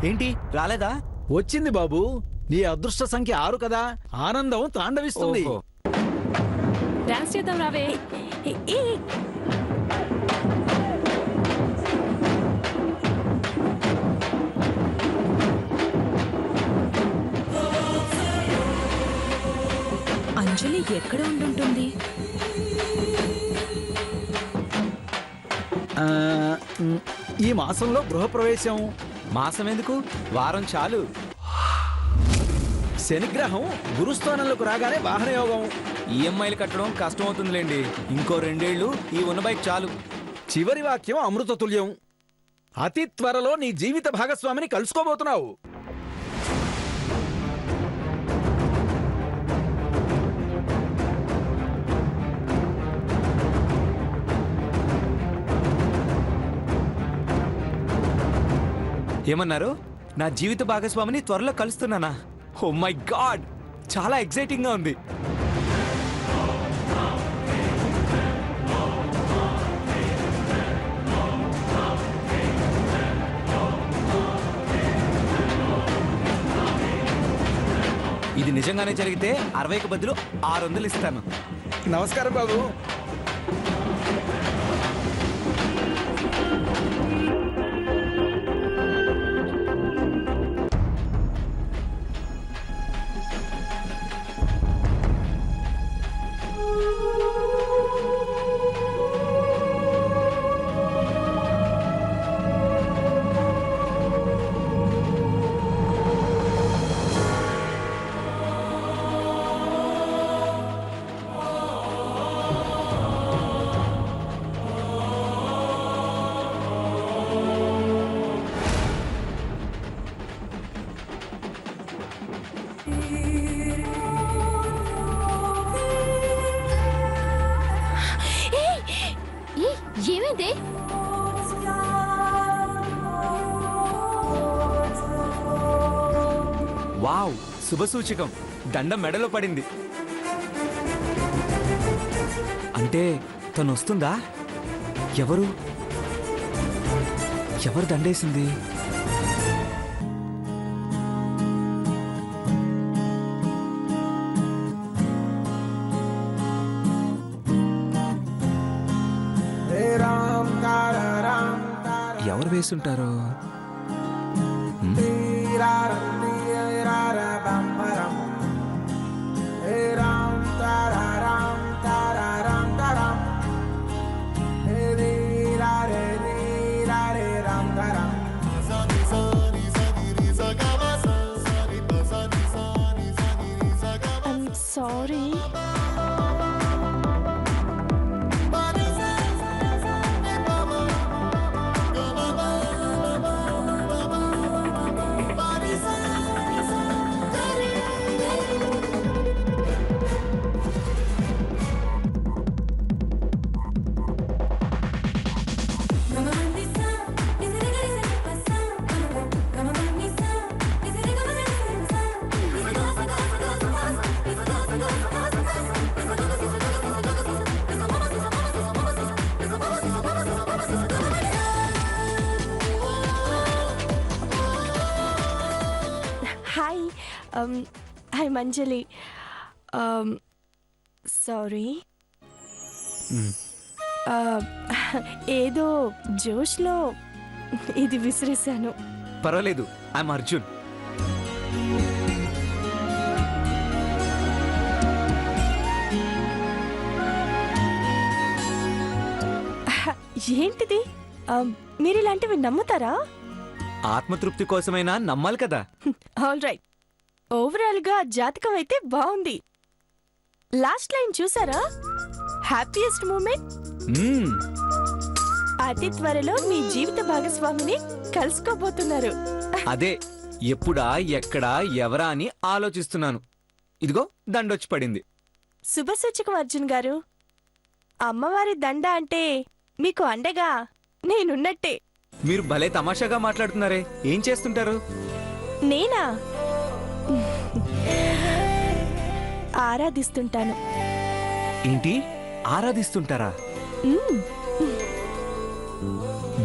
ఏంటి రాలేదా? వచ్చింది బాబు. నీ అదృష్ట సంఖ్య 6 కదా, ఆనందం తాండవిస్తుంది. డాన్స్ చేద్దాం రావే. అంజలి ఎక్కడ ఉండుంటుంది? ఈ మాసంలో గృహప్రవేశం. మాసం ఎందుకు, వారం చాలు. శనిగ్రహం గురుస్థానంలోకి రాగానే వాహన యోగం. ఈఎంఐలు కట్టడం కష్టం అవుతుందిలేండి. ఇంకో 2 ఏళ్ళు ఈ ఉన్న బైక్ చాలు. చివరి వాక్యం అమృతతుల్యం. అతి త్వరలో నీ జీవిత భాగస్వామిని కలుసుకోబోతున్నావు. ఏమన్నారు? నా జీవిత భాగస్వామిని త్వరలో కలుస్తున్నానా? ఓ మై గాడ్, చాలా ఎక్సైటింగ్ గా ఉంది. ఇది నిజంగానే జరిగితే 60కి బదులు 600 ఇస్తాను. నమస్కారం బాబు. ఏమైంది? వావ్, శుభసూచకం. దండం మెడలో పడింది. అంటే తను వస్తుందా? ఎవరు దండేసింది? ఎవరు వేసుంటారు? సారీ. హాయ్ మంజలి. సారీ, ఏదో జోష్లో ఇది విసిరేశాను. పర్వాలేదు, ఐఎమ్ అర్జున్. ఏంటిది? మీరు ఇలాంటివి నమ్ముతారా? ఆత్మతృప్తి కోసమైనా నమ్మాలి కదా. All right. ఓవరాల్ గా జాతకం అయితే బాగుంది. లాస్ట్ లైన్ చూసారా? Happiest moment. అతి త్వరలో మీ జీవిత భాగస్వామిని కలుసుకోబోతున్నారు. అదే ఎప్పుడా, ఎక్కడా, ఎవరా అని ఆలోచిస్తున్నాను. ఇదిగో దండొచ్చి పడింది. శుభసూచకం అర్జున్ గారు. అమ్మవారి దండ అంటే మీకు అండగా నేనున్నట్టే. మీరు భలే తమాషాగా మాట్లాడుతున్నారే. ఏం చేస్తుంటారు? నేనా? ఆరాధిస్తుంటాను. ఏంటి, ఆరాధిస్తుంటారా?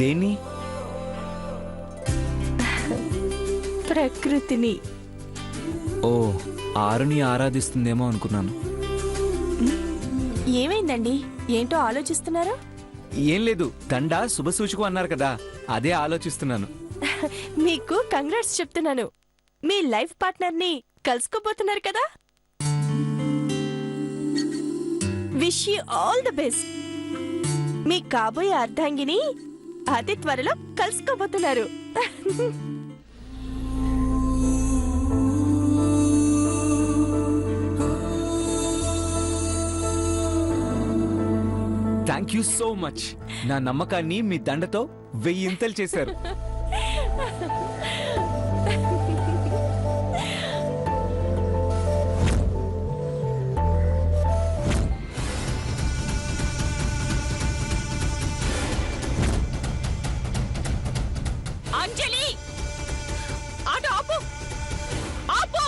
దేన్ని? ప్రకృతిని. ఓ, ఆరుని ఆరాధిస్తుందేమో అనుకున్నాను. ఏమైందండి? ఏంటో ఆలోచిస్తున్నారు? ఏం లేదు, దండ శుభసూచకం అన్నారు కదా, అదే ఆలోచిస్తున్నాను. మీకు కంగ్రాట్స్ చెప్తున్నాను. మీ లైఫ్ పార్ట్నర్ ని కలుసుకోబోతున్నారు కదా. Wish you all the best. మీ కాబోయే అర్ధాంగిని అతి త్వరలో కలుసుకోబోతున్నారు. Thank you so much. నా నమ్మకాన్ని మీ దండతో 1000 ఇంతలు చేశారు. అంజలి, ఆటో ఆపు, ఆపు.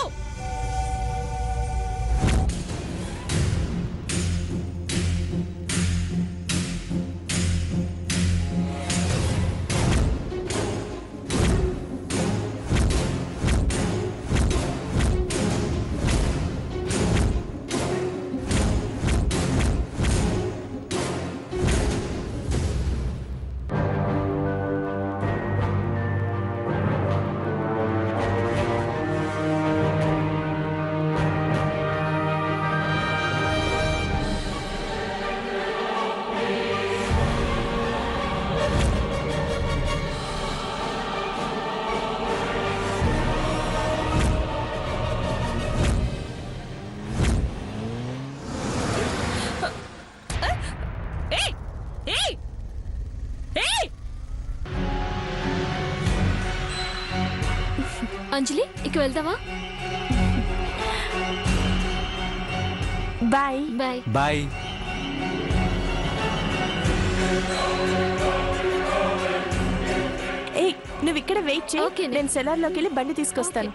అంజలి, ఇక వెళ్దామా? బాయ్. బాయ్. బాయ్. ఏయ్, నువ్వు ఇక్కడ వెయిట్ చేయి. ఓకే. నేను సెలార్లోకి వెళ్ళి బండి తీసుకొస్తాను.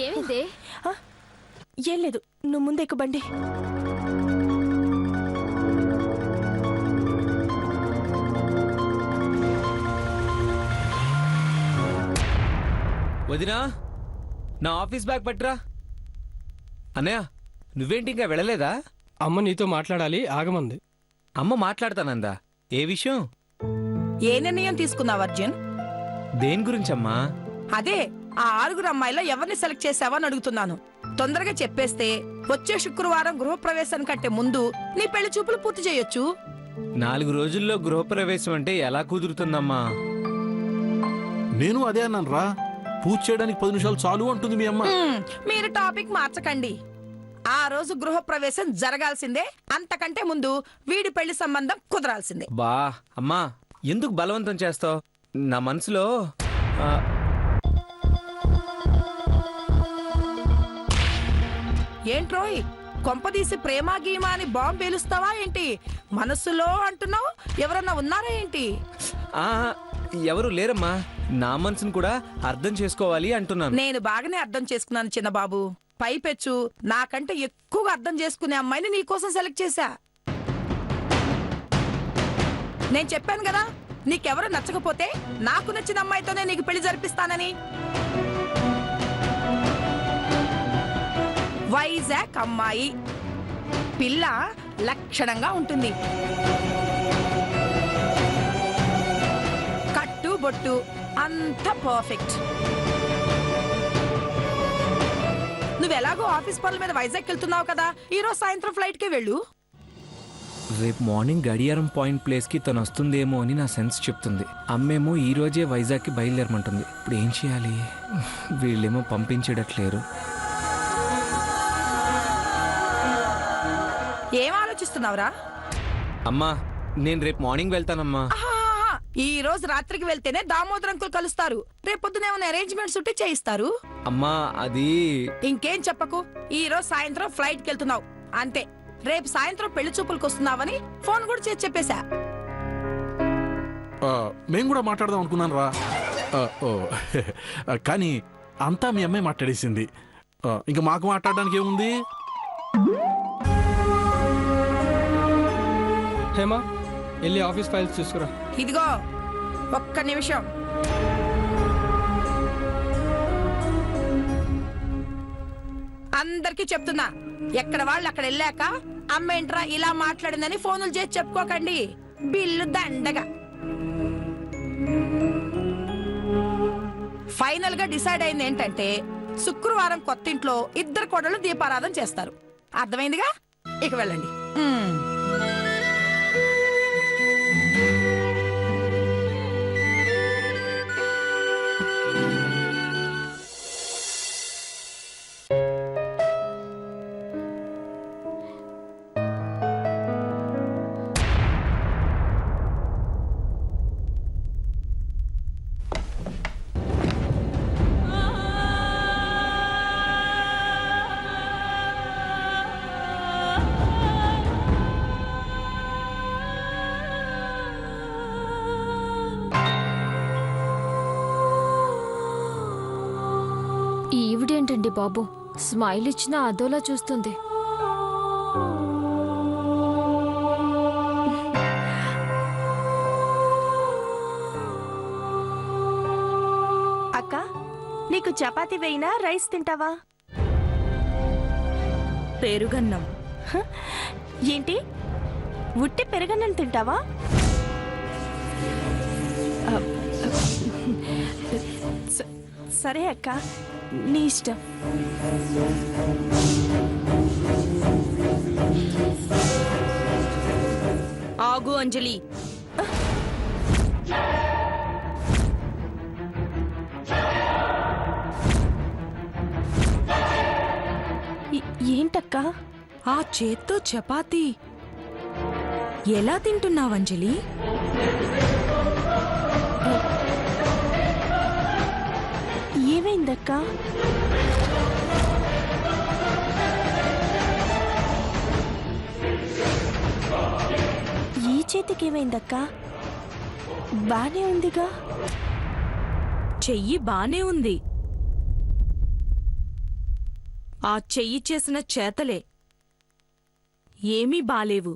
ఏమిదే? ఏం లేదు, నువ్వు ముందు ఎక్కుబండి. వదినా, నా ఆఫీస్ బ్యాగ్ పట్టురా. అన్నయ్య, నువ్వేంటి ఇంకా వెళ్ళలేదా? అమ్మ నీతో మాట్లాడాలి, ఆగమంది. అమ్మ మాట్లాడతానందా? ఏ విషయం? ఏ నిర్ణయం తీసుకున్నావు అర్జున్? దేని గురించమ్మా? అదే ఆ 6 అమ్మాయిలో ఎవరిని సెలెక్ట్ చేసావని అడుగుతున్నాను. తొందరగా చెప్పేస్తే వచ్చే శుక్రవారం గృహప్రవేశం కంటే ముందు నీ పెళ్లి చూపులు పూర్తి చేయొచ్చు. 4 రోజుల్లో గృహప్రవేశం అంటే ఎలా కుదురుతుందమ్మా? నేను అదే అన్నాను రా, పూజ చేయడానికి 10 నిమిషాలు చాలు అంటుంది మీ అమ్మ. మీరు టాపిక్ మార్చకండి. ఆ రోజు గృహప్రవేశం జరగాల్సిందే, అంతకంటే ముందు వీడి పెళ్లి సంబంధం కుదరాల్సిందే. బా అమ్మా, ఎందుకు బలవంతం చేస్తావు? నా మనసులో ఏంట్రోయ్, కొంపదీసి ప్రేమ గీమా అని బాంబు పేలుస్తావా ఏంటి? మనసులో అంటున్నావు, ఎవరన్నా ఉన్నారా ఏంటి? ఆ, ఎవరు లేరమ్మా. నా మనసును కూడా అర్థం చేసుకోవాలి అంటున్నాను. నేను బాగానే అర్థం చేసుకున్నాను చిన్నబాబు. పైపెచ్చు నాకంటే ఎక్కువగా అర్థం చేసుకునే అమ్మాయిని నీకోసం సెలెక్ట్ చేశా. నేను చెప్పాను కదా, నీకెవరు నచ్చకపోతే నాకు నచ్చిన అమ్మాయితోనే నీకు పెళ్లి జరిపిస్తానని. వైజాగ్ అమ్మాయి, పిల్ల లక్షణంగా ఉంటుంది. కట్టు బొట్టు అంత పర్ఫెక్ట్. నువ్వెలాగో ఆఫీస్ పనుల మీద వైజాగ్ వెళ్తున్నావు కదా, ఈరోజు సాయంత్రం ఫ్లైట్ కి వెళ్ళు. రేపు మార్నింగ్ గడియారం పాయింట్ ప్లేస్ కి తను వస్తుందేమో అని నా సెన్స్ చెప్తుంది. అమ్మేమో ఈ రోజే వైజాగ్ కి బయలుదేరమంటుంది. ఇప్పుడు ఏం చేయాలి? వీళ్ళేమో పంపించేటట్లేరు. ఏం ఆలోచిస్తున్నావురా? అమ్మా, నేను రేపు మార్నింగ్ వెళ్తానమ్మా. ఆహాహా, ఈ రోజు రాత్రికి వెళ్తేనే దామోదర్ అంకుల్ కలుస్తారు. రేపొద్దున ఏమైనా అరేంజ్మెంట్స్ ఉంటే చేయిస్తారు. అమ్మా, అది ఇంకేం చెప్పకు. ఈ రోజు సాయంత్రం ఫ్లైట్ కి వెళ్తున్నావు అంతే. రేపు సాయంత్రం పెళ్లి చూపులకు వస్తున్నావని ఫోన్ కూడా చేసి చెప్పేశా. మేము కూడా మాట్లాడదాం అనుకున్నాను రా. కానీ అంతా మీ అమ్మాయి మాట్లాడేసింది. ఇంకా మాకు మాట్లాడడానికి ఏముంది? హేమా, వెళ్ళి ఆఫీస్ ఫైల్స్ చూసుకురా. ఇదిగో ఒక్క నిమిషం. అందరికీ చెప్తున్నా, ఎక్కడ వాళ్ళు అక్కడ వెళ్ళాక అమ్మ ఏంట్రా ఇలా మాట్లాడిందని ఫోనులు చేసి చెప్పుకోకండి. బిల్లు దండగా. ఫైనల్ గా డిసైడ్ అయింది ఏంటంటే, శుక్రవారం కొత్తింట్లో 2 కోడళ్ళు దీపారాధన చేస్తారు. అర్థమైందిగా? ఇక వెళ్ళండి. ఈవిడేంటండి బాబు, స్మైల్ ఇచ్చినా అదోలా చూస్తుంది. అక్క, నీకు చపాతీ వేయినా రైస్ తింటావా? పెరుగన్నం. ఏంటి, ఉట్టి పెరుగన్నం తింటావా? సరే అక్క, నీ ఇష్టం. ఆగు అంజలి. ఏంటక్క? ఆ చేత్తో చపాతీ ఎలా తింటున్నావంజలి? ఏమైందక్క? ఈ చేతికి ఏమైందక్క? బానే ఉందిగా. చెయ్యి బానే ఉంది, ఆ చెయ్యి చేసిన చేతలే ఏమీ బాలేవు.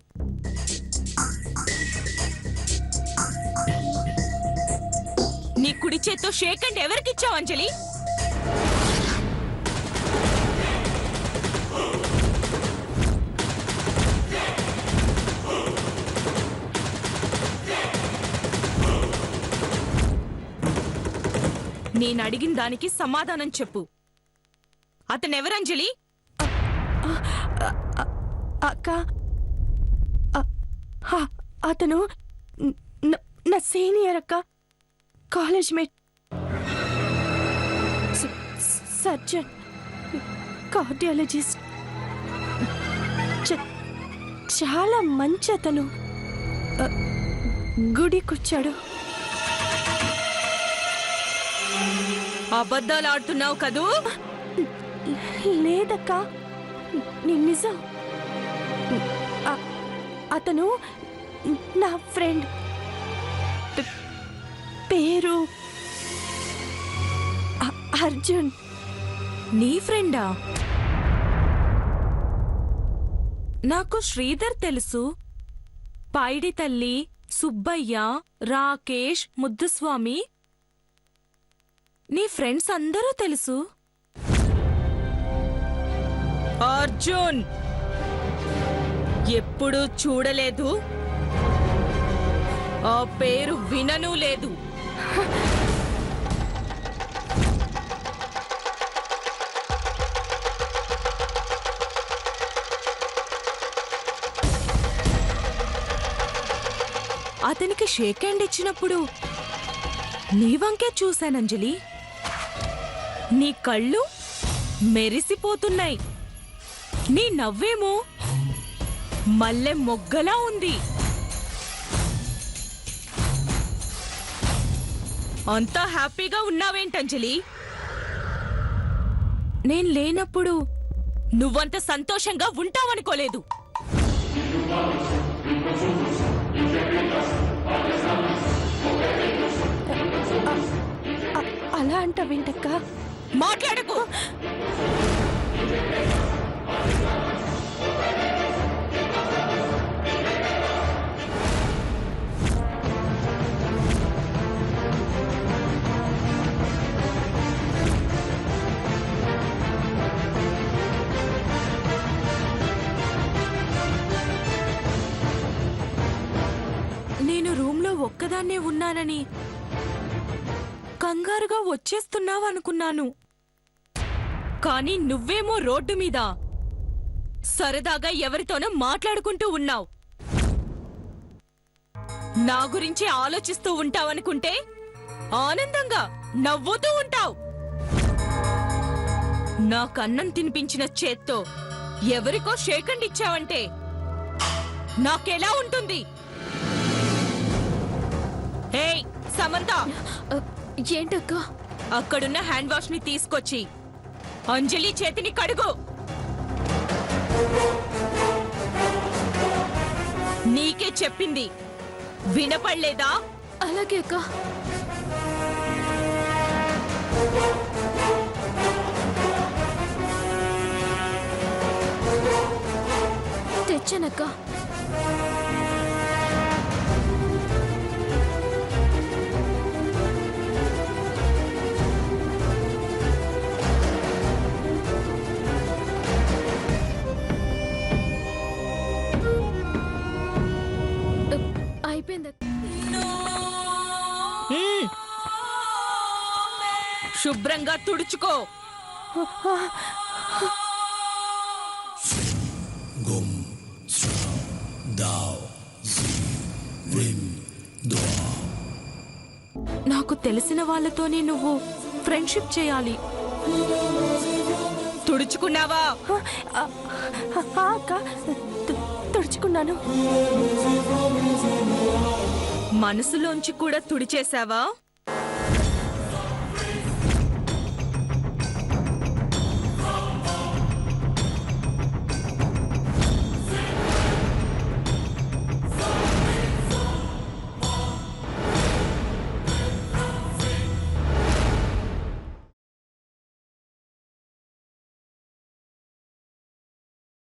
నీ కుడి చేత్తో షేక్ హ్యాండ్ ఎవరికిచ్చావు అంజలి? నేనడిగిన దానికి సమాధానం చెప్పు. అతనెవరంజలి? అక్క అతను నా సీనియర్ అక్క, కాలేజ్ మేట్, సర్జన్, కార్డియాలజిస్ట్. చాలా మంచి అతను. గుడికొచ్చాడు. అబద్ధాలు ఆడుతున్నావు కదూ? లేదక్క, నిజం. అతను నా ఫ్రెండ్. పేరు అర్జున్. నీ ఫ్రెండా? నాకు శ్రీధర్ తెలుసు, పైడి తల్లి, సుబ్బయ్య, రాకేష్, ముద్దుస్వామి, నీ ఫ్రెండ్స్ అందరూ తెలుసు. అర్జున్ ఎప్పుడూ చూడలేదు, ఆ పేరు వినను లేదు. అతనికి షేక్ హ్యాండ్ ఇచ్చినప్పుడు నీ వంకే చూశానంజలి. నీ కళ్ళు మెరిసిపోతున్నాయి, నీ నవ్వేమో మల్లె మొగ్గలా ఉంది. అంతా హ్యాపీగా ఉన్నావేంటంజలి? నేను లేనప్పుడు నువ్వంత సంతోషంగా ఉంటావనుకోలేదు. అలా అంటావేంటక్క? మాట్లాడకు. నేను రూమ్లో ఒక్కదాన్నే ఉన్నానని కంగారుగా వచ్చేస్తున్నావనుకున్నాను. కానీ నువ్వేమో రోడ్డు మీద సరదాగా ఎవరితోనో మాట్లాడుకుంటూ ఉన్నావు. నా గురించి ఆలోచిస్తూ ఉంటావనుకుంటే ఆనందంగా నవ్వుతూ ఉంటావు. నాకన్నం తినిపించిన చేత్తో ఎవరికో షేకండ్ ఇచ్చావంటే నాకెలా ఉంటుంది? ఏయ్ సమంత, ఏంటక్క? అక్కడున్న హ్యాండ్ వాష్ ని తీసుకొచ్చి అంజలి చేతిని కడుగు. నీకే చెప్పింది వినపడలేదా? అలాగే అక్క. తెచ్చానక్క. అయిపోయిందక్క. శుభ్రంగా తుడుచుకో. నాకు తెలిసిన వాళ్ళతోనే నువ్వు ఫ్రెండ్షిప్ చేయాలి. తుడుచుకున్నావా? అక్క, తుడుచుకున్నాను. మనసులోంచి కూడా తుడిచేశావా?